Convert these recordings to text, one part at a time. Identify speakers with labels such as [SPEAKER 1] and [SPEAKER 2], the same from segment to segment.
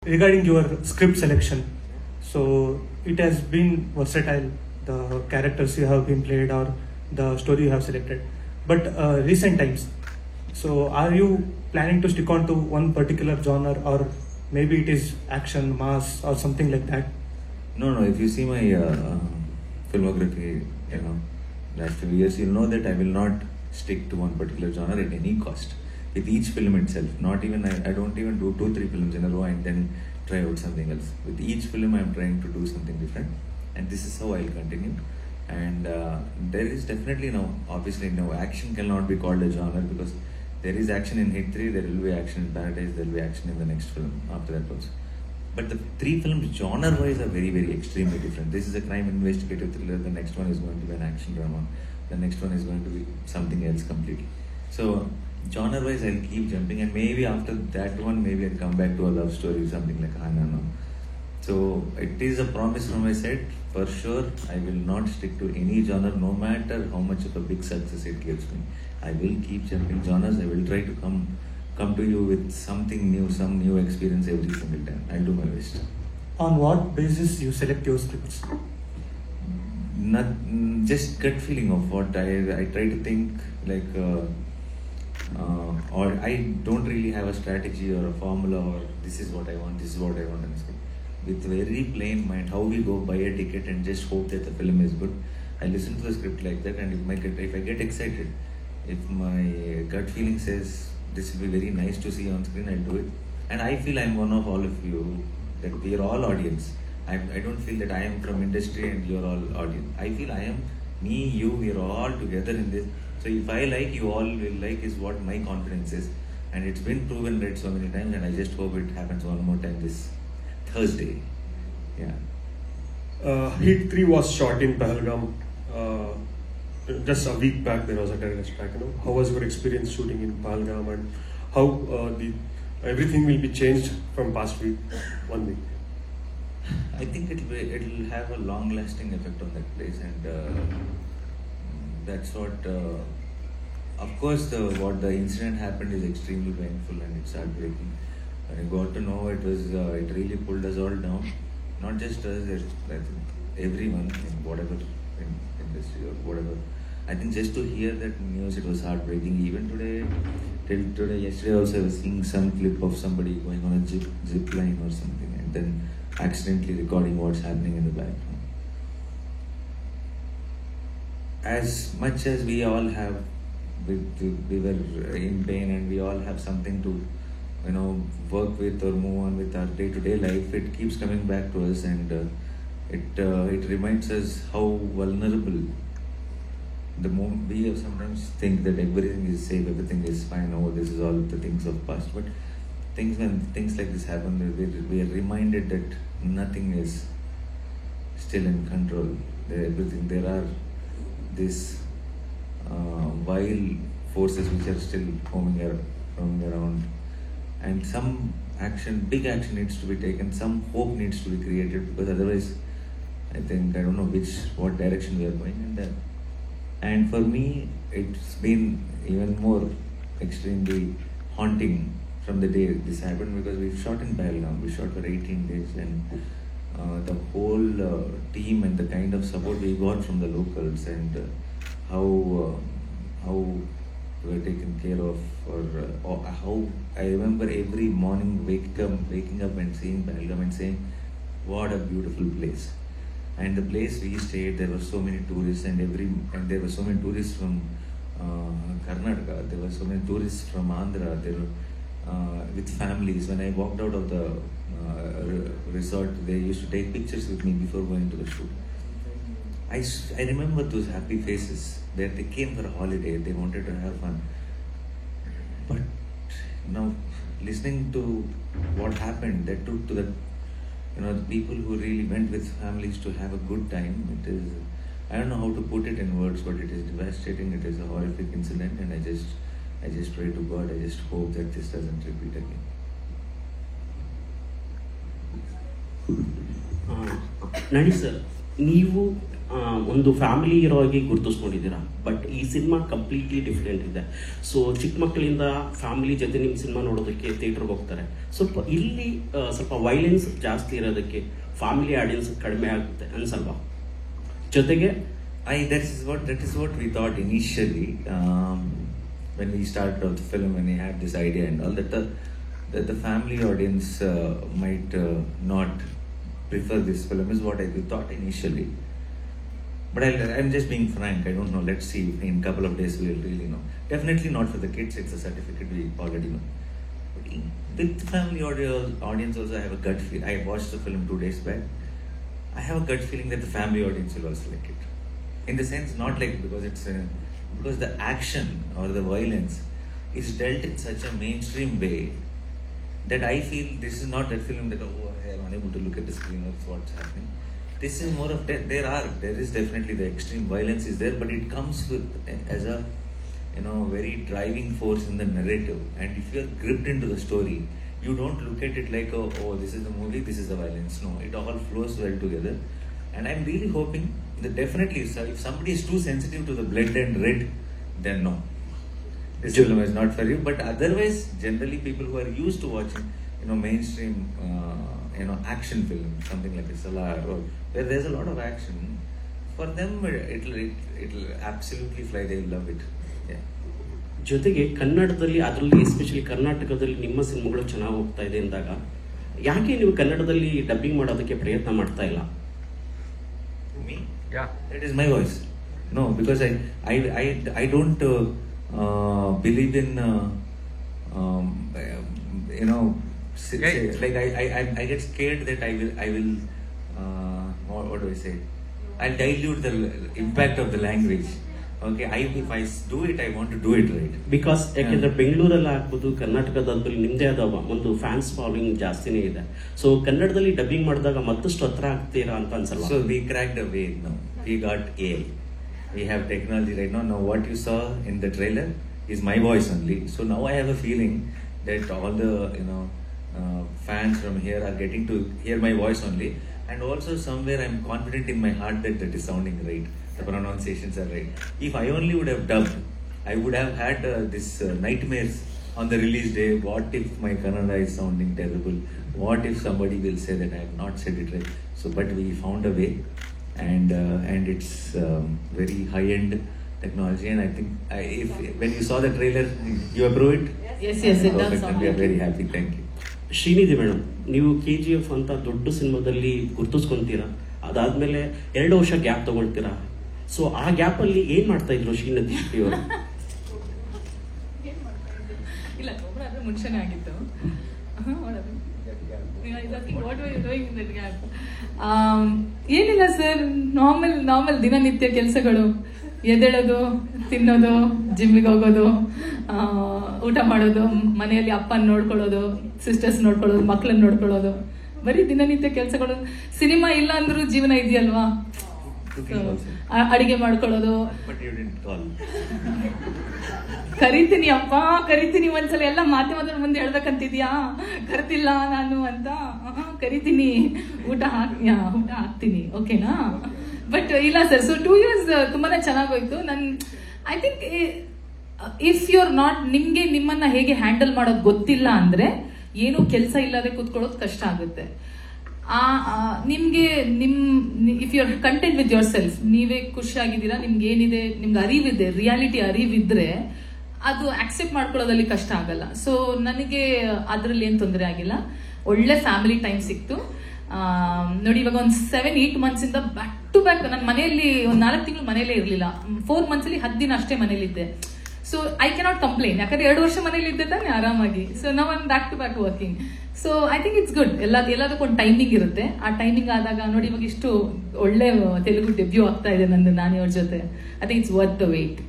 [SPEAKER 1] Regarding your script selection, so it has been versatile, the characters you have been played or the story you have selected. But recent times, so are you planning to stick on to one particular genre, or maybe it is action, mass, or something like that?
[SPEAKER 2] No, if you see my filmography, last few years, you'll know that I will not stick to one particular genre at any cost. With each film itself, not even I don't even do 2-3 films in a row and then try out something else. With each film, I'm trying to do something different, and this is how I'll continue. And there is definitely obviously action cannot be called a genre, because there is action in Hit 3, there will be action in Paradise, there will be action in the next film after that also. But the 3 films genre-wise are very, very extremely different. This is a crime investigative thriller, the next one is going to be an action drama, the next one is going to be something else completely. So genre-wise, I'll keep jumping, and maybe after that one, maybe I'll come back to a love story, something like Hanano. So it is a promise from my side. For sure, I will not stick to any genre, no matter how much of a big success it gives me. I will keep jumping genres. I will try to come to you with something new, some new experience every single time. I'll do my best.
[SPEAKER 1] On what basis you select your scripts?
[SPEAKER 2] Not just gut feeling of what I try to think like. Or I don't really have a strategy or a formula, or this is what I want in a script. With very plain mind, how we go buy a ticket and just hope that the film is good. I listen to the script like that, and if I get excited, if my gut feeling says this will be very nice to see on screen, I'll do it. And I feel I'm one of all of you, that we are all audience. I don't feel that I am from industry and you're all audience. I feel I am me, you, we are all together in this. So if I like, you all will like, is what my confidence is. And it's been proven right so many times, and I just hope it happens one more time this Thursday. Yeah.
[SPEAKER 3] Heat 3 was shot in Pahalgam. Just a week back, there was a terrorist attack. How was your experience shooting in Pahalgam, and how everything will be changed from past week, 1 week?
[SPEAKER 2] I think it'll have a long-lasting effect on that place, and that's what. Of course, what the incident happened is extremely painful and it's heartbreaking. When I got to know it really pulled us all down. Not just us, I think everyone in whatever industry or whatever. I think just to hear that news, it was heartbreaking. Even yesterday also I was seeing some clip of somebody going on a zip line or something, and then accidentally recording what's happening in the background. As much as we all have, we were in pain, and we all have something to work with or move on with our day-to-day life, it keeps coming back to us, and it reminds us how vulnerable. The moment we sometimes think that everything is safe, everything is fine, this is all the things of past, but when things like this happen, we are reminded that nothing is still in control. There are these wild forces which are still roaming around, and some big action needs to be taken, some hope needs to be created, because otherwise I don't know what direction we are going in. And for me, it's been even more extremely haunting from the day this happened, because we shot in Pahalgam, we shot for 18 days, and the whole team and the kind of support we got from the locals, and how we were taken care of, or how I remember every morning waking up and seeing Pahalgam and saying, what a beautiful place. And the place we stayed, there were so many tourists, and there were so many tourists from Karnataka, there were so many tourists from Andhra, there were with families. When I walked out of the resort, they used to take pictures with me before going to the shoot. I remember those happy faces, that they came for a holiday, they wanted to have fun. But now, listening to what happened, that took to the people who really went with families to have a good time, it is, I don't know how to put it in words, but it is devastating, it is a horrific incident, and I just pray to God, I just hope that this doesn't repeat again.
[SPEAKER 4] ನಡಿ sir, ನೀವು ಒಂದು family hero ಆಗಿ ಗುರುತಿಸ್ಕೊಂಡಿದ್ದೀರಾ. But ಈ cinema completely different ಇದೆ. So ಚಿಕ್ಕ ಮಕ್ಕಳಿಂದ family ಜೊತೆ ನಿಮ್ಮ ಸಿನಿಮಾ ನೋಡೋದಕ್ಕೆ ಥಿಯೇಟರ್ಗೆ ಹೋಗ್ತಾರೆ. ಸ್ವಲ್ಪ ಇಲ್ಲಿ ಸ್ವಲ್ಪ ವೈಲೆನ್ಸ್ ಜಾಸ್ತಿ ಇರೋದಕ್ಕೆ ಫ್ಯಾಮಿಲಿ ಆಡಿಯನ್ಸ್ ಕಡಿಮೆ ಆಗುತ್ತೆ ಅನ್ಸಲ್ವಾ? ಜೊತೆಗೆ
[SPEAKER 2] that is what we thought initially when we started out the film, when we had this idea and all that the family audience might not prefer this film is what we thought initially. But I'm just being frank. I don't know. Let's see. In a couple of days, we'll really know. Definitely not for the kids. It's a certificate we already know. But with family audience also, I have a gut feel. I watched the film 2 days back. I have a gut feeling that the family audience will also like it. In the sense, not like because the action or the violence is dealt in such a mainstream way that I feel this is not that film that I am unable to look at the screen or what's happening. This is more of that there is definitely the extreme violence is there, but it comes with as a very driving force in the narrative. And if you are gripped into the story, you don't look at it like oh this is the movie, this is the violence. No, it all flows well together. And I'm really hoping that definitely if somebody is too sensitive to the blood and red, then no, this film is not for you. But otherwise, generally people who are used to watching mainstream action film, something like Salar, or where there's a lot of action, for them it'll absolutely fly. They'll love it. Yeah.
[SPEAKER 4] ಜೊತೆಗೆ ಕನ್ನಡದಲ್ಲಿ, ಅದರಲ್ಲಿ especially ಕರ್ನಾಟಕದಲ್ಲಿ ನಿಮ್ಮ ಸಿನಿಮಾಗಳು ಚೆನ್ನಾಗಿ ಹೋಗ್ತಾ ಇದೆ ಅಂದಾಗ ಯಾಕೆ ನೀವು ಕನ್ನಡದಲ್ಲಿ ಡಬ್ಬಿಂಗ್ ಮಾಡೋದಕ್ಕೆ ಪ್ರಯತ್ನ ಮಾಡ್ತಾ ಇಲ್ಲ?
[SPEAKER 2] Me? Yeah. That is my voice. No, because I don't believe in like I get scared that I will what do I say? I'll dilute the impact of the language. Okay, if I do it, I want to do it right.
[SPEAKER 4] Because ಯಾಕೆಂದ್ರೆ ಬೆಂಗಳೂರಲ್ಲಿ ಆಗ್ಬೋದು, ಕರ್ನಾಟಕದಲ್ಲಿ ನಿಮ್ದೇ ಆದ ಒಂದು fans following ಜಾಸ್ತಿನೇ ಇದೆ. So ಕನ್ನಡದಲ್ಲಿ ಡಬ್ಬಿಂಗ್ ಮಾಡಿದಾಗ ಮತ್ತಷ್ಟು ಹತ್ರ ಆಗ್ತೀರಾ ಅಂತ ಅನ್ಸಲ್ಲ?
[SPEAKER 2] So we cracked a way now. We got AI. We have technology right now. Now what you saw in the trailer is my voice only. So now I have a feeling that all the fans from here are getting to hear my voice only. And also somewhere I'm confident in my heart that is sounding right. The pronunciations are right. If I only would have dubbed, I would have had this nightmares on the release day. What if my Kannada is sounding terrible? What if somebody will say that I have not said it right? So, but we found a way, and it's very high-end technology. And I think when you saw the trailer, you approve it?
[SPEAKER 5] Yes, it does.
[SPEAKER 2] And we are very happy. Thank you.
[SPEAKER 4] Srinidhi madam, ನೀವು KGF ಅಂತ ದೊಡ್ಡ ಸಿನಿಮಾದಲ್ಲಿ ಗುರುತಿಸ್ಕೊಂತೀರಾ, ಅದಾದ್ಮೇಲೆ 2 ವರ್ಷ gap ತಗೊಳ್ತೀರಾ. So ಆ gap ಅಲ್ಲಿ ಏನ್ ಮಾಡ್ತಾ ಇದ್ರು ಶ್ರೀನಿಧಿ ಅವರು?
[SPEAKER 5] ಇಲ್ಲ, ಮುಂಚೆನೇ ಆಗಿತ್ತು. ಏನಿಲ್ಲ ಸರ್, ನಾರ್ಮಲ್ ದಿನನಿತ್ಯ ಕೆಲಸಗಳು. ಎದ್ದೇಳೋದು, ತಿನ್ನೋದು, ಜಿಮ್ಮಿಗೆ ಹೋಗೋದು, ಊಟ ಮಾಡೋದು, ಮನೆಯಲ್ಲಿ ಅಪ್ಪನ ನೋಡ್ಕೊಳ್ಳೋದು, ಸಿಸ್ಟರ್ಸ್ ನೋಡ್ಕೊಳ್ಳೋದು, ಮಕ್ಕಳನ್ನ ನೋಡ್ಕೊಳ್ಳೋದು, ಬರೀ ದಿನನಿತ್ಯ ಕೆಲಸಗಳು. ಸಿನಿಮಾ ಇಲ್ಲ ಅಂದ್ರೂ ಜೀವನ ಇದೆಯಲ್ವಾ, ಅಡಿಗೆ ಮಾಡ್ಕೊಳ್ಳೋದು. ಕರಿತೀನಿ ಅಪ್ಪ, ಕರಿತೀನಿ. ಒಂದ್ಸಲ ಎಲ್ಲ ಮಾಧ್ಯಮದ ಮುಂದೆ ಹೇಳ್ಬೇಕಂತಿದ್ಯಾ? ಕರ್ತಿಲ್ಲ ನಾನು ಅಂತ. ಕರಿತೀನಿ, ಊಟ ಹಾಕ್ತೀನಿ, ಓಕೆನಾ? ಬಟ್ ಇಲ್ಲ ಸರ್. ಸೊ 2 years ತುಂಬಾನೇ ಚೆನ್ನಾಗೋಯ್ತು. I think if you are not, ನಿಮ್ಮನ್ನ ಹೇಗೆ ಹ್ಯಾಂಡಲ್ ಮಾಡೋದು ಗೊತ್ತಿಲ್ಲ ಅಂದ್ರೆ ಏನು ಕೆಲಸ ಇಲ್ಲದೆ ಕೂತ್ಕೊಳ್ಳೋದು ಕಷ್ಟ ಆಗುತ್ತೆ. ನಿಮ್ಗೆ if you are content with yourself, ನೀವೇ ಖುಷಿಯಾಗಿದ್ದೀರಾ, ನಿಮ್ಗೆ ಏನಿದೆ, ನಿಮ್ಗೆ ಅರಿವಿದೆ, ರಿಯಾಲಿಟಿ ಅರಿವಿದ್ರೆ ಅದು ಆಕ್ಸೆಪ್ಟ್ ಮಾಡ್ಕೊಳ್ಳೋದಲ್ಲಿ ಕಷ್ಟ ಆಗಲ್ಲ. ಸೊ ನನಗೆ ಅದರಲ್ಲಿ ಏನು ತೊಂದರೆ ಆಗಿಲ್ಲ. ಒಳ್ಳೆ ಫ್ಯಾಮಿಲಿ ಟೈಮ್ ಸಿಕ್ತು. ನೋಡಿ, ಇವಾಗ ಒಂದು 7-8 months ಇಂದ ಬ್ಯಾಕ್ ಟು ಬ್ಯಾಕ್ ನನ್ನ ಮನೆಯಲ್ಲಿ ಒಂದು 4 ತಿಂಗಳು ಮನೇಲೇ ಇರಲಿಲ್ಲ. 4 months ಅಲ್ಲಿ 10 ದಿನ ಅಷ್ಟೇ ಮನೇಲಿದ್ದೆ. ಸೊ ಐ ಕೆನಾಟ್ ಕಂಪ್ಲೇನ್, ಯಾಕಂದ್ರೆ 2 ವರ್ಷ ಮನೇಲಿ ಇದ್ದೆ ತಾನೆ ಆರಾಮಾಗಿ. ಸೊ ನಾವು ಒಂದು back to back working. So I think it's good. ಎಲ್ಲದಕ್ಕೂ ಒಂದು ಟೈಮಿಂಗ್ ಇರುತ್ತೆ. ಆ ಟೈಮಿಂಗ್ ಆದಾಗ ನೋಡಿ, ಇವಾಗ ಇಷ್ಟು ಒಳ್ಳೆ ತೆಲುಗು ಡೆಬ್ಯೂ ಆಗ್ತಾ ಇದೆ ನಂದು ನಾನಿ ಅವ್ರ ಜೊತೆ. I think it's worth the wait.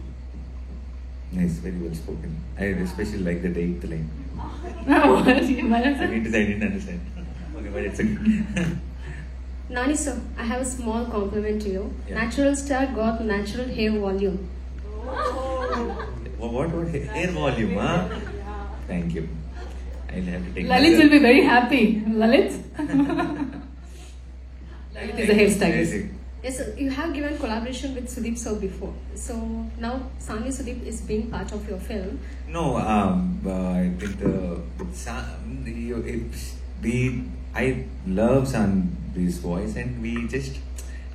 [SPEAKER 2] Nice, very well spoken. I especially like the 8th line. I didn't understand. Okay, but it's okay.
[SPEAKER 6] Nani sir, I have a small compliment to you. Yeah. Natural Star got natural hair volume.
[SPEAKER 2] What hair volume? Huh? Thank you. I'll have to take.
[SPEAKER 5] Lalit will be very happy. Lalit. Lalit is a hairstylist.
[SPEAKER 6] Yes, sir, you have given collaboration with Sudeep sir before. So now Sani Sudeep is being part of your film.
[SPEAKER 2] No, I think I love Sanvi's voice, and we just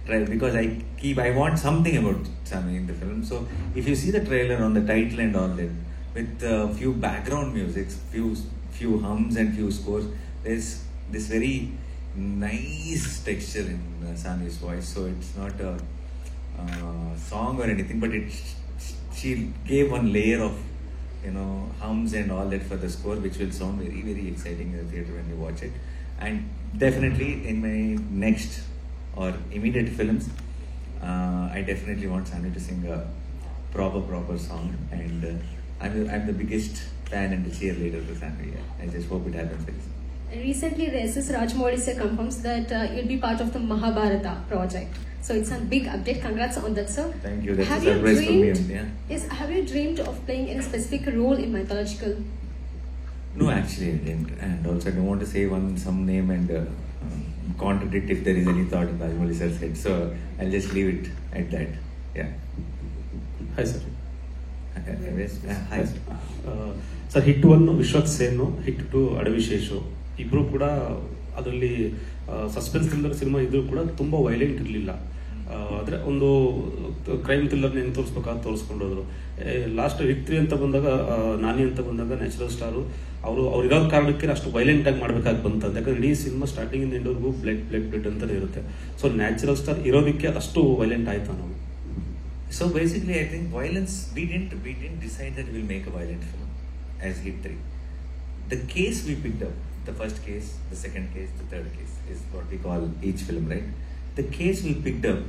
[SPEAKER 2] try because I want something about Sanvi in the film. So if you see the trailer on the title and all that, with few background musics, few hums and few scores, there's this very nice texture in Sanvi's voice. So it's not a song or anything, but she gave one layer of hums and all that for the score, which will sound very, very exciting in the theatre when you watch it. And definitely in my next or immediate films, I definitely want Sani to sing a proper song, and I'm the biggest fan and the cheerleader for Sani. I just hope it happens very soon.
[SPEAKER 6] Recently, the SS Rajamouli sir confirms that you'll be part of the Mahabharata project. So it's a big update. Congrats on that, sir.
[SPEAKER 2] Thank you. That's a surprise for me. Yeah.
[SPEAKER 6] Yes, have you dreamed of playing any specific role in mythological?
[SPEAKER 2] No, actually I didn't. And also I don't want to say some name and contradict if there is any thought in Rajamouli sir's head. So I'll just leave it at that. Yeah.
[SPEAKER 4] Hi sir.
[SPEAKER 2] Hi.
[SPEAKER 4] Sir hit 1 Vishwak Sen, hit 2 Adivi Sesh, ಇಬ್ರು ಕೂಡ ಅದರಲ್ಲಿ suspense thriller cinema ಇದ್ರೂ ಕೂಡ ತುಂಬ violent ಇರಲಿಲ್ಲ. ಆದರೆ ಒಂದು crime thriller ಹೆಂಗೆ ತೋರಿಸ್ಬೇಕಾದ್ರೆ ತೋರಿಸ್ಕೊಂಡೋದ್ರು. ಲಾಸ್ಟ್ ಹಿಟ್ 3 ಅಂತ ಬಂದಾಗ, ನಾನಿ ಅಂತ ಬಂದಾಗ ನ್ಯಾಚುರಲ್ ಸ್ಟಾರು ಅವ್ರು ಇರೋ ಕಾರಣಕ್ಕೆ ಅಷ್ಟು ವೈಲೆಂಟ್ ಆಗಿ ಮಾಡ್ಬೇಕಾಗಿ ಬಂತಂತ. ಯಾಕಂದ್ರೆ ಇಡೀ ಸಿನಿಮಾ ಸ್ಟಾರ್ಟಿಂಗ್ ಇಂದ ಎಂಡವರೆಗೂ ಬ್ಲಡ್ ಅಂತಾನೆ ಇರುತ್ತೆ. ಸೊ ನ್ಯಾಚುರಲ್ ಸ್ಟಾರ್ ಇರೋದಕ್ಕೆ ಅಷ್ಟು ವೈಲೆಂಟ್ ಆಯ್ತಾ ನಾವು?
[SPEAKER 2] So basically, I think violence. We didn't decide that we'll make a violent film as Hit 3. The case we picked up, the first case, the second case, the third case, is what we call each film, right? The case we picked up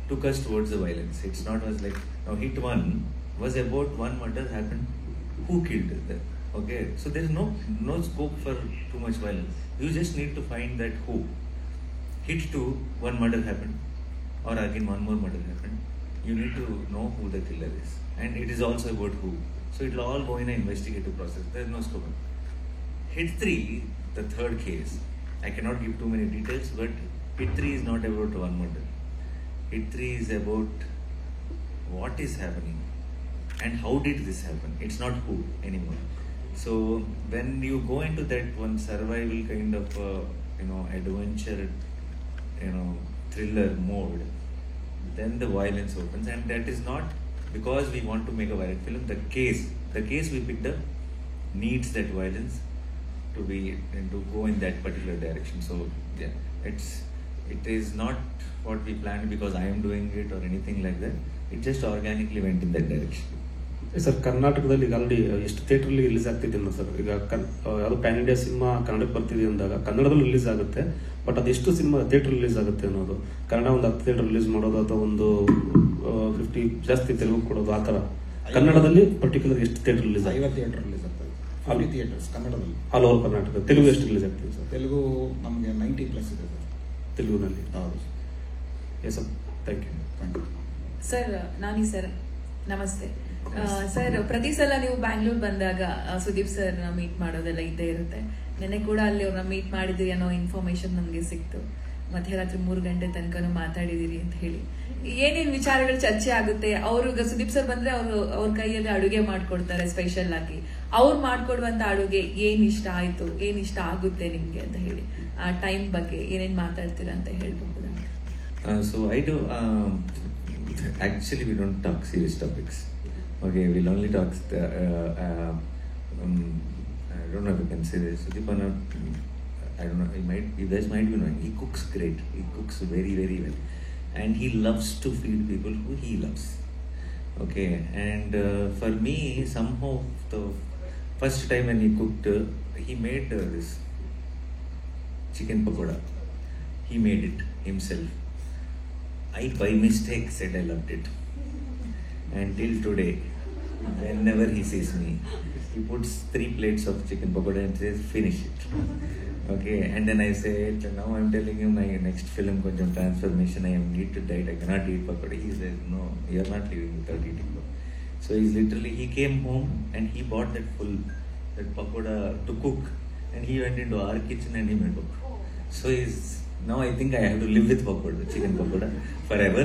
[SPEAKER 2] took us towards the violence. It's not was like now Hit 1 was about one murder happened. Who killed them? Okay, so there is no scope for too much violence. You just need to find that who. Hit 2, one murder happened, or again one more murder happened. You need to know who the killer is, and it is also about who. So it will all go in an investigative process. There is no scope. Hit 3, the third case, I cannot give too many details, but Hit 3 is not about one murder. Hit 3 is about what is happening and how did this happen. It's not who anymore. So when you go into that one survival kind of adventure, thriller mode, then the violence opens, and that is not because we want to make a violent film. The case we picked up needs that violence to be and to go in that particular direction. So yeah, it is not what we planned because I am doing it or anything like that. It just organically went in that direction.
[SPEAKER 4] Sir, ಕರ್ನಾಟಕದಲ್ಲಿ ಈಗ already ಎಷ್ಟು ಥಿಯೇಟ್ರಲ್ಲಿ release ಆಗ್ತಿದೆ sir? ಈಗ ಯಾವುದು PAN India cinema ಕನ್ನಡಕ್ಕೆ ಬರ್ತಿದೆ ಅಂದಾಗ ಕನ್ನಡದಲ್ಲೂ ರಿಲೀಸ್ ಆಗುತ್ತೆ, ಬಟ್ ಅದೆಷ್ಟು ಸಿನಿಮಾ ಥಿಯೇಟರ್ ರಿಲೀಸ್ ಆಗುತ್ತೆ ಅನ್ನೋದು. ಕನ್ನಡ ಒಂದು 10 ಥಿಯೇಟರ್ ರಿಲೀಸ್ ಮಾಡೋದು ಅಥವಾ ಒಂದು 50 ಜಾಸ್ತಿ ತೆಲುಗು ಕೊಡೋದು, ಆ ಥರ. ಕನ್ನಡದಲ್ಲಿ ಪರ್ಟಿಕ್ಯುಲರ್ ಎಷ್ಟು ಥಿಯೇಟರ್ ರಿಲೀಸ್?
[SPEAKER 7] 50 ಥಿಯೇಟರ್ ರಿಲೀಸ್ ಆಗ್ತದೆ. 50 ಥಿಯೇಟರ್ಸ್ ಕನ್ನಡದಲ್ಲಿ
[SPEAKER 4] ಆಲ್ ಓವರ್ ಕರ್ನಾಟಕ. ತೆಲುಗು ಎಷ್ಟು ರಿಲೀಸ್ ಆಗ್ತದೆ ಸರ್?
[SPEAKER 7] ತೆಲುಗು ನಮಗೆ 90+ ಇದೆ ಸರ್
[SPEAKER 4] ತೆಲುಗುನಲ್ಲಿ.
[SPEAKER 7] ಹೌದು.
[SPEAKER 4] Yes sir, thank you.
[SPEAKER 8] Sir, Nani sir ನಮಸ್ತೆ. ಸರ್, ಪ್ರತಿ ಸಲ ನೀವು ಬ್ಯಾಂಗ್ಳೂರ್ ಬಂದಾಗ ಸುದೀಪ್ ಸರ್ನ ಮೀಟ್ ಮಾಡೋದೆಲ್ಲ ಇದ್ದೇ ಇರುತ್ತೆ. ನೆನ್ನೆ ಕೂಡ ಅಲ್ಲಿ ಅವ್ರನ್ನ ಮೀಟ್ ಮಾಡಿದ್ರಿ ಅನ್ನೋ ಇನ್ಫಾರ್ಮೇಶನ್ ನಮಗೆ ಸಿಕ್ತು. ಮಧ್ಯರಾತ್ರಿ 3 ಗಂಟೆ ತನಕನೂ ಮಾತಾಡಿದಿರಿ ಅಂತ ಹೇಳಿ. ಏನೇನು ವಿಚಾರಗಳು ಚರ್ಚೆ ಆಗುತ್ತೆ? ಅವ್ರಿಗೆ ಸುದೀಪ್ ಸರ್ ಬಂದ್ರೆ ಅವ್ರ ಕೈಯಲ್ಲಿ ಅಡುಗೆ ಮಾಡ್ಕೊಡ್ತಾರೆ ಸ್ಪೆಷಲ್ ಆಗಿ. ಅವ್ರು ಮಾಡ್ಕೊಡುವಂತ ಅಡುಗೆ ಏನ್ ಇಷ್ಟ ಆಯ್ತು, ಏನ್ ಇಷ್ಟ ಆಗುತ್ತೆ ನಿಮ್ಗೆ ಅಂತ ಹೇಳಿ, ಆ ಟೈಮ್ ಬಗ್ಗೆ ಏನೇನ್ ಮಾತಾಡ್ತೀರಾ ಅಂತ ಹೇಳ್ಬಹುದು?
[SPEAKER 2] So I do. Actually, we don't talk serious topics. Okay, we'll only talk. I don't know if you can say this. Sudeepana, I don't know. You guys might be knowing. He cooks great. He cooks very, very well, and he loves to feed people who he loves. Okay, and for me, somehow the first time when he cooked, he made this chicken pakoda. He made it himself. I by mistake said I loved it, and till today, whenever he sees me, he puts 3 plates of chicken pakoda and says, "Finish it." Okay, and then I say, "Now I'm telling you, my next film, konjam transformation. I need to diet. I cannot eat pakoda." He says, "No, you're not leaving without eating pakoda." So he came home and he bought that pakoda to cook, and he went into our kitchen and he made pakoda. So he's now I think I have to live with pakoda, chicken pakoda forever,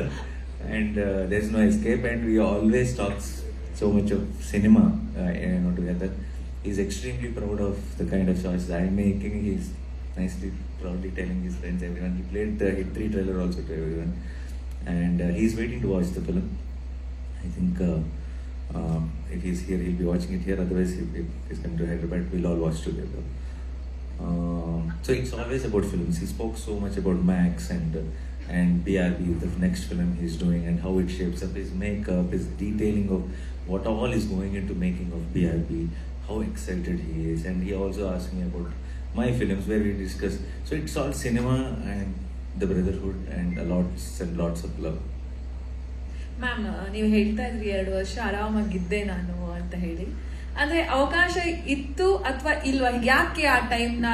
[SPEAKER 2] and there's no escape. And we always talk so much of cinema, together. He's extremely proud of the kind of choices I'm making. He's nicely, proudly telling his friends, everyone. He played the Hit 3 trailer also to everyone, and he's waiting to watch the film. I think if he's here, he'll be watching it here. Otherwise, if he's coming to Hyderabad, we'll all watch together. So it's always about films. He spoke so much about Max and BRB, the next film he's doing, and how it shapes up his makeup, his detailing of what all is going into making of BRB, how excited he is. And he also asked me about my films where we discuss. So it's all cinema and the brotherhood and lots of love.
[SPEAKER 8] Ma'am, ನೀವು ಹೇಳ್ತಾ ಇದ್ರಿ 2 ವರ್ಷ ಆರಾಮಾಗಿದ್ದೆ ನಾನು ಅಂತ ಹೇಳಿ. ಅಂದ್ರೆ ಅವಕಾಶ ಇತ್ತು ಅಥವಾ ಇಲ್ವಾ? ಯಾಕೆ ಆ ಟೈಮ್ನ,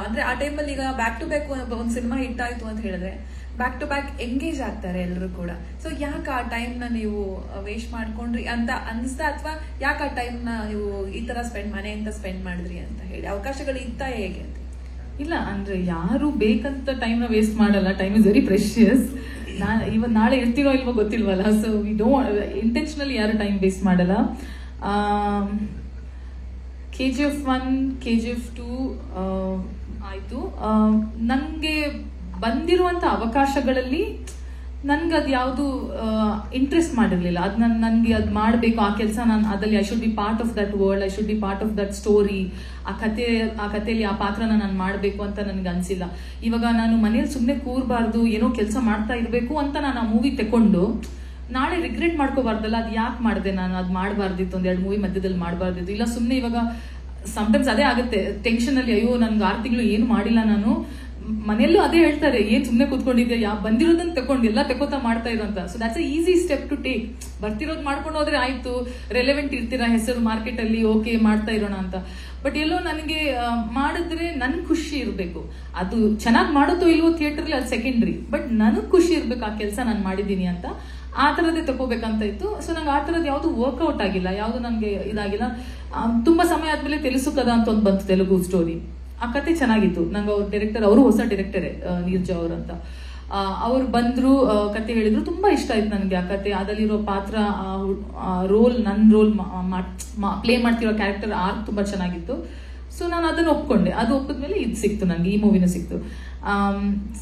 [SPEAKER 8] ಅಂದ್ರೆ ಆ ಟೈಮಲ್ಲಿ ಈಗ ಬ್ಯಾಕ್ ಟು ಬ್ಯಾಕ್ ಒಂದು ಸಿನಿಮಾ ಹಿಟ್ ಆಯ್ತು ಅಂತ ಹೇಳಿದ್ರೆ ಬ್ಯಾಕ್ ಟು ಬ್ಯಾಕ್ ಎಂಗೇಜ್ ಆಗ್ತಾರೆ ಎಲ್ಲರೂ ಕೂಡ. ಸೊ ಯಾಕೆ ಆ ಟೈಮ್ನ ನೀವು ವೇಸ್ಟ್ ಮಾಡ್ಕೊಂಡ್ರಿ ಅಂತ ಅನ್ಸ್ತಾ, ಅಥವಾ ಯಾಕೆ ಆ ಟೈಮ್ನ ನೀವು ಈ ತರ ಮನೆಯಿಂದ ಸ್ಪೆಂಡ್ ಮಾಡಿದ್ರಿ ಅಂತ ಹೇಳಿ? ಅವಕಾಶಗಳು ಇತ್ತ ಹೇಗೆ ಅಂತ?
[SPEAKER 5] ಇಲ್ಲ ಅಂದ್ರೆ ಯಾರು ಬೇಕಂತ ಟೈಮ್ನ ವೇಸ್ಟ್ ಮಾಡಲ್ಲ. Time is very precious. ಇವತ್ತು ನಾಳೆ ಇರ್ತೀರೋ ಇಲ್ವೋ ಗೊತ್ತಿಲ್ವಲ್ಲ. ಸೊ ವಿ ಡೋಂಟ್ ಇಂಟೆನ್ಷನಲಿ ಯಾರು ಟೈಮ್ ವೇಸ್ಟ್ ಮಾಡಲ್ಲ. KGF 1, KGF 2 ಆಯಿತು. ನನಗೆ ಬಂದಿರುವಂಥ ಅವಕಾಶಗಳಲ್ಲಿ ನನ್ಗೆ ಅದು ಯಾವುದು ಇಂಟ್ರೆಸ್ಟ್ ಮಾಡಿರಲಿಲ್ಲ. ಅದು ನನಗೆ ಅದು ಮಾಡಬೇಕು, ಆ ಕೆಲಸ ನಾನು ಅದಲ್ಲಿ I should be part of that world, I should be part of that story. ಆ ಕಥೆಯಲ್ಲಿ ಆ ಪಾತ್ರನ ನಾನು ಮಾಡಬೇಕು ಅಂತ ನನಗೆ ಅನಿಸಿಲ್ಲ. ಇವಾಗ ನಾನು ಮನೇಲಿ ಸುಮ್ಮನೆ ಕೂರಬಾರ್ದು, ಏನೋ ಕೆಲಸ ಮಾಡ್ತಾ ಇರಬೇಕು ಅಂತ ನಾನು ಆ ಮೂವಿ ತಗೊಂಡು ನಾಳೆ ರಿಗ್ರೆಟ್ ಮಾಡ್ಕೋಬಾರ್ದಲ್ಲ, ಅದು ಯಾಕೆ ಮಾಡಿದೆ ನಾನು, ಅದು ಮಾಡಬಾರ್ದಿತ್ತು, 1-2 ಮೂವಿ ಮಧ್ಯದಲ್ಲಿ ಮಾಡಬಾರ್ದಿತ್ತು. ಇಲ್ಲ ಸುಮ್ಮನೆ ಇವಾಗ ಸಮ್ಟೈಮ್ಸ್ ಅದೇ ಆಗುತ್ತೆ ಟೆನ್ಷನಲ್ಲಿ, ಅಯ್ಯೋ ನನ್ಗೆ 6 ತಿಂಗಳು ಏನು ಮಾಡಿಲ್ಲ ನಾನು. ಮನೆಯಲ್ಲೂ ಅದೇ ಹೇಳ್ತಾರೆ, ಏನ್ ಸುಮ್ಮನೆ ಕೂತ್ಕೊಂಡಿದ್ಯಾ, ಬಂದಿರೋದನ್ನ ತಗೊಂಡು ಎಲ್ಲ ತಗೋತಾ ಮಾಡ್ತಾ ಇರೋ ಅಂತ. So that's a easy step to take. ಬರ್ತಿರೋದು ಮಾಡ್ಕೊಂಡು ಹೋದ್ರೆ ಆಯ್ತು, ರೆಲೆವೆಂಟ್ ಇರ್ತೀರಾ, ಹೆಸರು ಮಾರ್ಕೆಟ್ ಅಲ್ಲಿ, ಓಕೆ ಮಾಡ್ತಾ ಇರೋಣ ಅಂತ. ಬಟ್ ಎಲ್ಲೋ ನನಗೆ ಮಾಡಿದ್ರೆ ನನ್ಗೆ ಖುಷಿ ಇರಬೇಕು. ಅದು ಚೆನ್ನಾಗಿ ಮಾಡೋದು ಇಲ್ವೋ ಥಿಯೇಟರ್ಲಿ ಅದು ಸೆಕೆಂಡ್ರಿ, ಬಟ್ ನನಗೆ ಖುಷಿ ಇರ್ಬೇಕು ಆ ಕೆಲಸ ನಾನು ಮಾಡಿದ್ದೀನಿ ಅಂತ. ಆ ಥರದ್ದೇ ತಗೋಬೇಕಂತ ಇತ್ತು. ಸೊ ನಂಗೆ ಆ ಥರದ್ದು ಯಾವುದು ವರ್ಕ್ಔಟ್ ಆಗಿಲ್ಲ, ಯಾವುದು ನನಗೆ ಇದಾಗಿಲ್ಲ. ತುಂಬಾ ಸಮಯ ಆದ್ಮೇಲೆ ತೆಲುಸು ಕದ ಅಂತ ಒಂದು ಬಂತು, ತೆಲುಗು ಸ್ಟೋರಿ. ಆ ಕತೆ ಚೆನ್ನಾಗಿತ್ತು. ನಂಗೆ ಅವ್ರ ಡೈರೆಕ್ಟರ್, ಅವರು ಹೊಸ ಡೈರೆಕ್ಟರೇ, ನೀರ್ಜಾ ಅವರು ಅಂತ. ಅವ್ರು ಬಂದ್ರು, ಕತೆ ಹೇಳಿದ್ರು, ತುಂಬಾ ಇಷ್ಟ ಆಯ್ತು ನನಗೆ ಆ ಕತೆ. ಅದಲ್ಲಿರೋ ಪಾತ್ರ, ರೋಲ್, ನನ್ನ ರೋಲ್ ಪ್ಲೇ ಮಾಡ್ತಿರೋ ಕ್ಯಾರೆಕ್ಟರ್ ಆರ್ಕ್ ತುಂಬಾ ಚೆನ್ನಾಗಿತ್ತು. ಸೊ ನಾನು ಅದನ್ನು ಒಪ್ಕೊಂಡೆ. ಅದು ಒಪ್ಪಿದ್ಮೇಲೆ ಇದು ಸಿಕ್ತು ನನಗೆ, ಈ ಮೂವಿನೂ ಸಿಕ್ತು.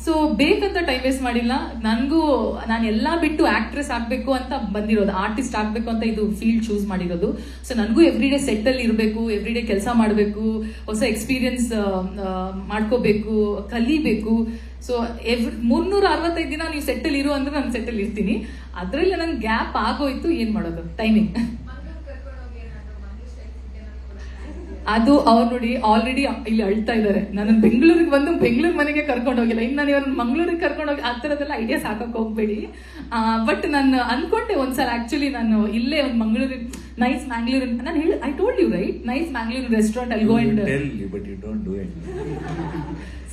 [SPEAKER 5] ಸೊ ಬೇಕಂತ ಟೈಮ್ ವೇಸ್ಟ್ ಮಾಡಿಲ್ಲ. ನನಗೂ ನಾನು ಎಲ್ಲ ಬಿಟ್ಟು ಆಕ್ಟ್ರೆಸ್ ಆಗ್ಬೇಕು ಅಂತ ಬಂದಿರೋದು, ಆರ್ಟಿಸ್ಟ್ ಆಗ್ಬೇಕು ಅಂತ ಇದು ಫೀಲ್ಡ್ ಚೂಸ್ ಮಾಡಿರೋದು. ಸೊ ನನಗೂ ಎವ್ರಿ ಡೇ ಸೆಟ್ ಅಲ್ಲಿ ಇರಬೇಕು, ಎವ್ರಿ ಡೇ ಕೆಲಸ ಮಾಡಬೇಕು, ಹೊಸ ಎಕ್ಸ್ಪೀರಿಯನ್ಸ್ ಮಾಡ್ಕೋಬೇಕು, ಕಲಿಬೇಕು. ಸೊ 365 ದಿನ ನೀವು ಸೆಟ್ ಅಲ್ಲಿ ಇರು ಅಂದ್ರೆ ನಾನು ಸೆಟ್ ಅಲ್ಲಿ ಇರ್ತೀನಿ. ಅದ್ರಲ್ಲಿ ನನ್ಗೆ ಗ್ಯಾಪ್ ಆಗೋಯ್ತು, ಏನ್ ಮಾಡೋದು, ಟೈಮಿಂಗ್. ಅದು ಅವ್ರು ನೋಡಿ ಆಲ್ರೆಡಿ ಇಲ್ಲಿ ಅಳ್ತಾ ಇದ್ದಾರೆ. ನಾನು ಬೆಂಗಳೂರಿಗೆ ಬಂದು ಬೆಂಗಳೂರು ಮನೆಗೆ ಕರ್ಕೊಂಡು ಹೋಗಿಲ್ಲ, ಇನ್ನು ನಾನು ಇವ್ರನ್ನ ಮಂಗಳೂರಿಗೆ ಕರ್ಕೊಂಡು ಹೋಗಿ ಆ ಥರದ್ದೆಲ್ಲ ಐಡಿಯಾಸ್ ಹಾಕಕ್ ಹೋಗ್ಬೇಡಿ. ಬಟ್ ನಾನು ಅನ್ಕೊಂಡೆ ಒಂದ್ಸಲ, ಆಕ್ಚುಲಿ ನಾನು ಇಲ್ಲೇ ಒಂದು ಮಂಗಳೂರಿನ ನೈಸ್ ಮ್ಯಾಂಗ್ಳೂರ್, ನಾನು ಹೇಳಿ, I told you right, nice Mangalore restaurant, I go and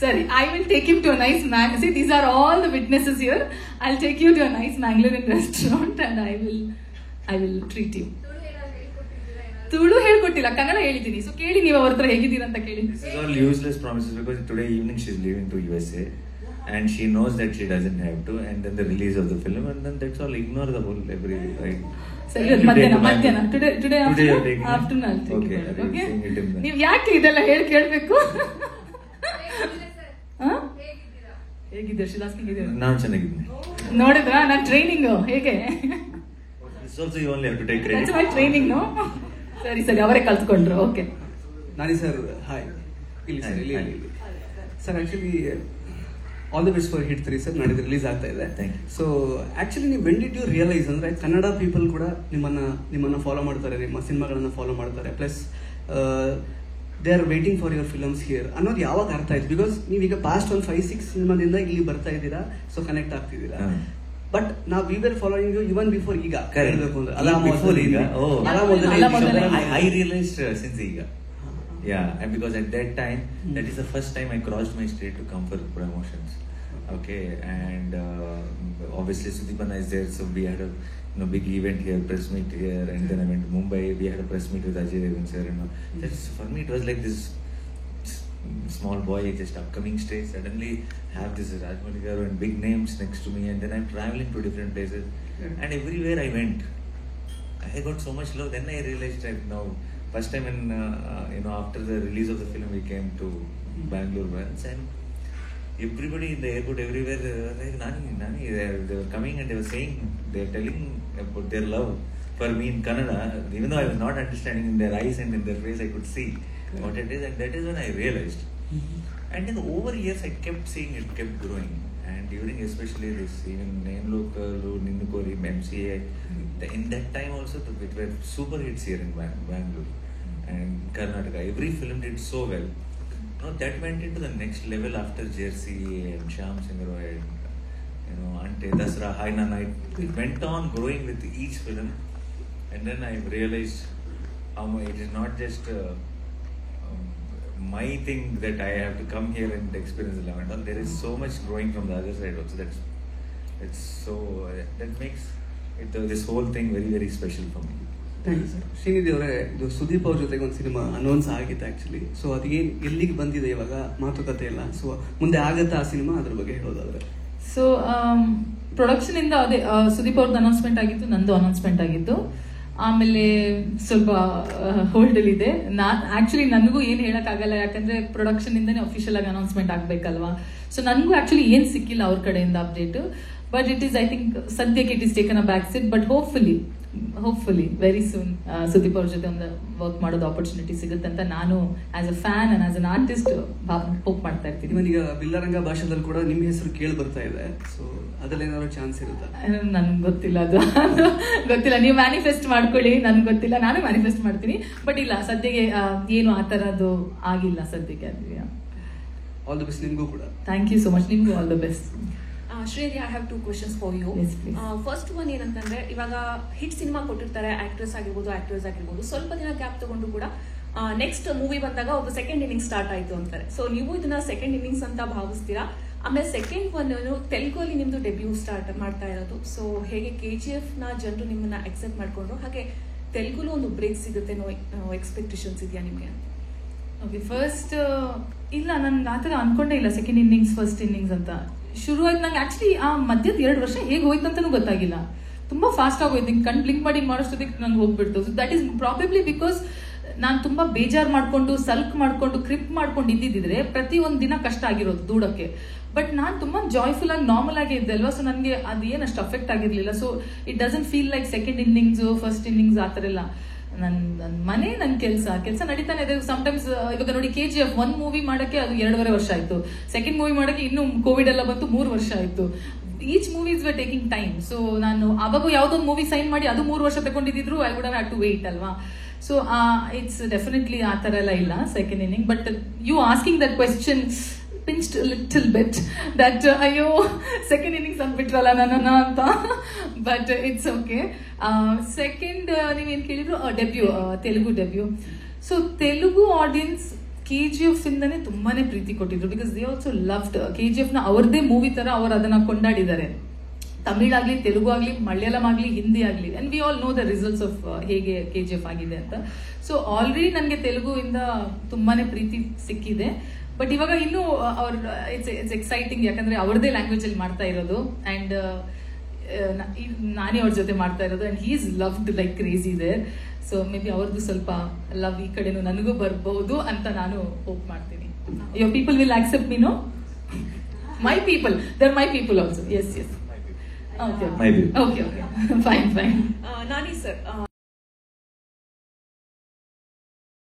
[SPEAKER 5] ಸರಿ, I will take him to a nice see, these are all the witnesses here. I'll take you to a nice Mangalorean restaurant and I will treat you. Tulu ಹೇಳ್ಕೊಟ್ಟಿಲ್ಲ, ಕನ್ನಡ ಹೇಳಿದ್ದೀನಿ. So ಕೇಳಿ ನೀವು ಅವ್ರ ಹತ್ರ ಹೇಗಿದ್ದೀರಾ ಅಂತ ಕೇಳಿ.
[SPEAKER 2] This is all useless promises because today evening she is leaving to USA and she knows that she doesn't have to, and then the release of the film, and then that's all. Ignore the whole everything, right?
[SPEAKER 5] ಸರಿ, ಮಧ್ಯಾಹ್ನ today afternoon I'll take
[SPEAKER 2] okay,
[SPEAKER 5] you. Okay, ನೀವು ಯಾಕೆ ಇದೆಲ್ಲ ಕೇಳಬೇಕು? ಹೇಗಿದ್ದೀರಾ ಶಿಲಾಸ್ಕಿಂಗ್?
[SPEAKER 2] ನಾನು ಚೆನ್ನಾಗಿದ್ದೀನಿ.
[SPEAKER 5] ನೋಡಿದ್ರಾ ನನ್ನ ಟ್ರೈನಿಂಗ್ ಹೇಗೆ?
[SPEAKER 2] This also you only have to take credit.
[SPEAKER 5] That's my training, no? ಸರಿ ಅವರೇ ಕಲ್ತ್ಕೊಂಡ್ರು. ಓಕೆ,
[SPEAKER 9] ನಾನಿ ಸರ್, ಹಾಯ್. ಇಲ್ಲಿ ಸರ್, ಇಲ್ಲಿ sir. Actually all the best for hit 3 sir. ನಾಡಿದ್ದು ರಿಲೀಸ್ ಆಗ್ತಾ ಇದೆ. ಸೊ ಆಕ್ಚುಲಿ ನೀವು ವೆನ್ ಡಿಡ್ ಯು ರಿಯಲೈಸ್ ಅಂದ್ರೆ Kannada people ಕೂಡ ನಿಮ್ಮನ್ನ ಫಾಲೋ ಮಾಡ್ತಾರೆ, ನಿಮ್ಮ ಸಿನಿಮಾಗಳನ್ನ ಫಾಲೋ ಮಾಡ್ತಾರೆ, plus they are waiting for your films here ಅನ್ನೋದು ಯಾವಾಗ ಅರ್ಥ ಆಯ್ತು? ಬಿಕಾಸ್ ನೀವೀಗ ಪಾಸ್ಟ್ ಒಂದು 5-6 ಸಿನಿಮಾದಿಂದ ಇಲ್ಲಿ ಬರ್ತಾ ಇದ್ದೀರಾ, ಸೊ ಕನೆಕ್ಟ್ ಆಗ್ತಿದ್ದೀರಾ. ಬಟ್ ನಾವು we were following you even before ಈಗ ಹೇಳಬೇಕು ಅಂದ್ರೆ
[SPEAKER 2] I realized since Iga. Yeah, and because at that time, that is the first time I crossed my state to come for promotions. Okay, and obviously Sudipana is there, so we had a big event here, press meet here, and then I went to Mumbai. We had a press meet with Ajay Devgan sir, and that's, for me it was like this small boy, just upcoming stage, suddenly have this Rajmouli garu and big names next to me, and then I'm traveling to different places, and everywhere I went, I got so much love. Then I realized that now, first time in after the release of the film, we came to Bangalore once, and everybody in the airport, everywhere, they were like, Nani, they were coming and they were saying, they were telling about their love for me in Kannada, even though I was not understanding. In their eyes and in their face, I could see what it is, and that is when I realized. And then over years, I kept seeing it kept growing, and during especially this, even Name Local, Ninnu Kori, MCA, in that time also, it were super hits here in Bangalore and Karnataka. Every film did so well. Now that went into the next level after Jersey and Shyam Singh Roy, Ante, Dasra, Haina Night. It went on growing with each film, and then I realized how much it is not just my thing that I have to come here and experience the love and all. There is so much growing from the other side also. That makes this whole thing very, very special for me.
[SPEAKER 9] Thank you sir. Srinidhi ಅವರೇ, ಇದು ಸುದೀಪ್ ಅವ್ರ ಜೊತೆಗೆ ಒಂದು cinema announce ಆಗಿತ್ತು actually. So ಅದೇನು ಎಲ್ಲಿಗೆ ಬಂದಿದೆ ಇವಾಗ ಮಾತುಕತೆ ಇಲ್ಲ, ಸೊ ಮುಂದೆ ಆಗತ್ತಾ ಆ ಸಿನಿಮಾ, ಅದ್ರ ಬಗ್ಗೆ ಹೇಳೋದಾದ್ರೆ?
[SPEAKER 5] ಸೊ ಪ್ರೊಡಕ್ಷನ್ ಇಂದ ಅದೇ ಸುದೀಪ್ ಅವ್ರದ್ದು ಅನೌನ್ಸ್ಮೆಂಟ್ ಆಗಿತ್ತು, ನಂದು ಅನೌನ್ಸ್ಮೆಂಟ್ ಆಗಿತ್ತು. ಆಮೇಲೆ ಸ್ವಲ್ಪ ಹೋಲ್ಡಲ್ಲಿ ಇದೆ. ಆಕ್ಚುಲಿ ನನಗೂ ಏನು ಹೇಳಕ್ಕಾಗಲ್ಲ, ಯಾಕಂದ್ರೆ ಪ್ರೊಡಕ್ಷನ್ ಇಂದಾನೆ ಅಫಿಷಿಯಲ್ ಆಗಿ ಅನೌನ್ಸ್ಮೆಂಟ್ ಆಗ್ಬೇಕಲ್ವಾ. ಸೊ ನನಗೂ ಆಕ್ಚುಲಿ ಏನು ಸಿಕ್ಕಿಲ್ಲ ಅವ್ರ ಕಡೆಯಿಂದ update. But it is, I think ಸದ್ಯಕ್ಕೆ it is taken a back seat. But hopefully very soon Sudeep ಅವ್ರ ಜೊತೆ ಒಂದು ವರ್ಕ್ ಮಾಡೋದು ಆಪರ್ಚುನಿಟಿ ಸಿಗುತ್ತೆ ಅಂತ ನಾನು as a fan and as an artist hope ಮಾಡ್ತಾ ಇರ್ತೀನಿ.
[SPEAKER 9] ಈಗ ಬಿಲ್ಲರಂಗ ಭಾಷೆದಲ್ಲಿ ಕೂಡ ನಿಮ್ಮ ಹೆಸರು ಕೇಳಿ ಬರ್ತಾ ಇದೆ, ಸೊ ಅದ್ರಲ್ಲಿ ಏನಾದ್ರು ಚಾನ್ಸ್ ಇರುತ್ತಾ?
[SPEAKER 5] ನನ್ಗೆ ಗೊತ್ತಿಲ್ಲ, ಅದು ಗೊತ್ತಿಲ್ಲ. ನೀವು ಮ್ಯಾನಿಫೆಸ್ಟ್ ಮಾಡ್ಕೊಳ್ಳಿ, ನನ್ಗೆ ಗೊತ್ತಿಲ್ಲ, ನಾನು ಮ್ಯಾನಿಫೆಸ್ಟ್ ಮಾಡ್ತೀನಿ. ಬಟ್ ಇಲ್ಲ, ಸದ್ಯಕ್ಕೆ ಏನು ಆ ಥರದ್ದು ಆಗಿಲ್ಲ ಸದ್ಯಕ್ಕೆ. ಅದು
[SPEAKER 9] ಆಲ್ ದ ಬೆಸ್ಟ್ ನಿಮಗೂ ಕೂಡ.
[SPEAKER 5] Thank you so much. ನಿಮಗೂ all the best.
[SPEAKER 10] Shreya, I have 2 questions for you. First one ಏನಂತಂದ್ರೆ, ಇವಾಗ ಹಿಟ್ ಸಿನಿಮಾ ಕೊಟ್ಟಿರ್ತಾರೆ, ಆಕ್ಟ್ರೆಸ್ ಆಗಿರ್ಬೋದು, ಆಕ್ಟರ್ಸ್ ಆಗಿರ್ಬೋದು, ಸ್ವಲ್ಪ ದಿನ ಗ್ಯಾಪ್ ತಗೊಂಡು ಕೂಡ ನೆಕ್ಸ್ಟ್ ಮೂವಿ ಬಂದಾಗ ಒಂದು ಸೆಕೆಂಡ್ ಇನ್ನಿಂಗ್ಸ್ ಸ್ಟಾರ್ಟ್ ಆಯ್ತು ಅಂತಾರೆ. ಸೊ ನೀವು ಇದನ್ನ ಸೆಕೆಂಡ್ ಇನ್ನಿಂಗ್ಸ್ ಅಂತ ಭಾವಿಸ್ತೀರಾ? ಆಮೇಲೆ ಸೆಕೆಂಡ್ ಒನ್, ತೆಲುಗಲ್ಲಿ ನಿಮ್ದು ಡೆಬ್ಯೂ ಸ್ಟಾರ್ಟ್ ಮಾಡ್ತಾ ಇರೋದು. ಸೊ ಹೇಗೆ KGF ನ ಜನರು ನಿಮ್ಮನ್ನ ಅಕ್ಸೆಪ್ಟ್ ಮಾಡ್ಕೊಂಡ್ರು, ಹಾಗೆ ತೆಲುಗುಲು ಒಂದು ಬ್ರೇಕ್ ಸಿಗುತ್ತೆ, ಎಕ್ಸ್ಪೆಕ್ಟೇಷನ್ಸ್ ಇದೆಯಾ ನಿಮಗೆ?
[SPEAKER 5] ಓಕೆ, ಫಸ್ಟ್ ಇಲ್ಲ, ನನ್ಗೆ ಆ ಥರ ಅನ್ಕೊಂಡೇ ಇಲ್ಲ ಸೆಕೆಂಡ್ ಇನ್ನಿಂಗ್ಸ್ ಫಸ್ಟ್ ಇನ್ನಿಂಗ್ಸ್ ಅಂತ. ಶುರು ಆಯ್ತು ನಂಗೆ ಆಕ್ಚುಲಿ ಆ ಮಧ್ಯದ 2 ವರ್ಷ ಹೇಗೆ ಹೋಯ್ತು ಅಂತಾನೂ ಗೊತ್ತಾಗಿಲ್ಲ. ತುಂಬಾ ಫಾಸ್ಟ್ ಆಗೋಯ್ತು, ಹಿಂಗೆ ಕಣ್ ಬ್ಲಿಂಕ್ ಮಾಡಿ ಮಾಡೋಷ್ಟೊತ್ತಿಗೆ ನಂಗೆ ಹೋಗ್ಬಿಡ್ತು. So that is probably because ನಾನು ತುಂಬಾ ಬೇಜಾರು ಮಾಡ್ಕೊಂಡು, ಸಲ್ಕ್ ಮಾಡ್ಕೊಂಡು, ಕ್ರಿಪ್ ಮಾಡ್ಕೊಂಡು ಇದ್ದಿದ್ರೆ ಪ್ರತಿ ಒಂದು ದಿನ ಕಷ್ಟ ಆಗಿರೋದು ದೂಡಕ್ಕೆ. ಬಟ್ ನಾನು ತುಂಬಾ ಜಾಯ್ಫುಲ್ ಆಗಿ ನಾರ್ಮಲ್ ಆಗಿ ಇದ್ದೆ ಅಲ್ವಾ. ಸೊ ನನಗೆ ಅದೇನು ಅಷ್ಟು ಅಫೆಕ್ಟ್ ಆಗಿರ್ಲಿಲ್ಲ. So it doesn't feel like second innings first innings ಆ ಥರ ಎಲ್ಲ. ನನ್ನ ಮನೆ, ನನ್ನ ಕೆಲಸ ನಡೀತಾನೆ ಇದೆ. ಸಮ್ಟೈಮ್ಸ್ ಇವಾಗ ನೋಡಿ, KGF 1 ಮೂವಿ ಮಾಡಕ್ಕೆ ಅದು 2.5 ವರ್ಷ ಆಯ್ತು. ಸೆಕೆಂಡ್ ಮೂವಿ ಮಾಡಕ್ಕೆ ಇನ್ನು ಕೋವಿಡ್ ಎಲ್ಲ ಬಂತು, 3 ವರ್ಷ ಆಯ್ತು. Each movies were taking time. So ನಾನು ಅವಾಗ ಯಾವ್ದೊಂದು ಮೂವಿ ಸೈನ್ ಮಾಡಿ ಅದು 3 ವರ್ಷ ತಗೊಂಡಿದ್ರು, I would have had to wait ಅಲ್ವಾ. ಸೊ ಇಟ್ಸ್ ಡೆಫಿನೆಟ್ಲಿ ಆ ಥರ ಎಲ್ಲ ಇಲ್ಲ second inning. But you asking that question pinched a little bit that ಅಯ್ಯೋ ಸೆಕೆಂಡ್ ಇನ್ನಿಂಗ್ಸ್ ಅಂದ್ಬಿಟ್ರಲ್ಲ ನನ್ನ ಅಂತ. But it's okay. ಸೆಕೆಂಡ್ ನೀವೇನು ಕೇಳಿದ್ರು, debut, Telugu debut. So Telugu audience KGF ಇಂದಾನೆ ತುಂಬಾನೇ ಪ್ರೀತಿ ಕೊಟ್ಟಿದ್ರು. Because they also loved KGF ನ ಅವ್ರದೇ ಮೂವಿ ತರ ಅವ್ರು ಅದನ್ನ ಕೊಂಡಾಡಿದ್ದಾರೆ. ತಮಿಳಾಗ್ಲಿ, ತೆಲುಗು ಆಗ್ಲಿ, ಮಲಯಾಳಂ ಆಗ್ಲಿ, ಹಿಂದಿ ಆಗ್ಲಿ. And we all know the results of ಹೇಗೆ KGF ಆಗಿದೆ ಅಂತ. ಸೊ ಆಲ್ರೆಡಿ ನನಗೆ ತೆಲುಗು ಇಂದ ತುಂಬಾನೇ ಪ್ರೀತಿ ಸಿಕ್ಕಿದೆ. ಬಟ್ ಇವಾಗ ಇನ್ನೂ ಇಟ್ಸ್ ಎಕ್ಸೈಟಿಂಗ್, ಯಾಕಂದ್ರೆ ಅವ್ರದೇ ಲ್ಯಾಂಗ್ವೇಜ್ ಅಲ್ಲಿ ಮಾಡ್ತಾ ಇರೋದು. ಅಂಡ್ ನಾನೇ ಅವ್ರ ಜೊತೆ ಮಾಡ್ತಾ ಇರೋದು. And he is loved like crazy there. So maybe ಅವ್ರದ್ದು ಸ್ವಲ್ಪ ಲವ್ ಈ ಕಡೆನೂ ನನಗೂ ಬರ್ಬಹುದು ಅಂತ ನಾನು ಹೋಪ್ ಮಾಡ್ತೀನಿ. Your people will accept me, no? My people, there my people also. Yes. Okay, fine.
[SPEAKER 10] Nani sir,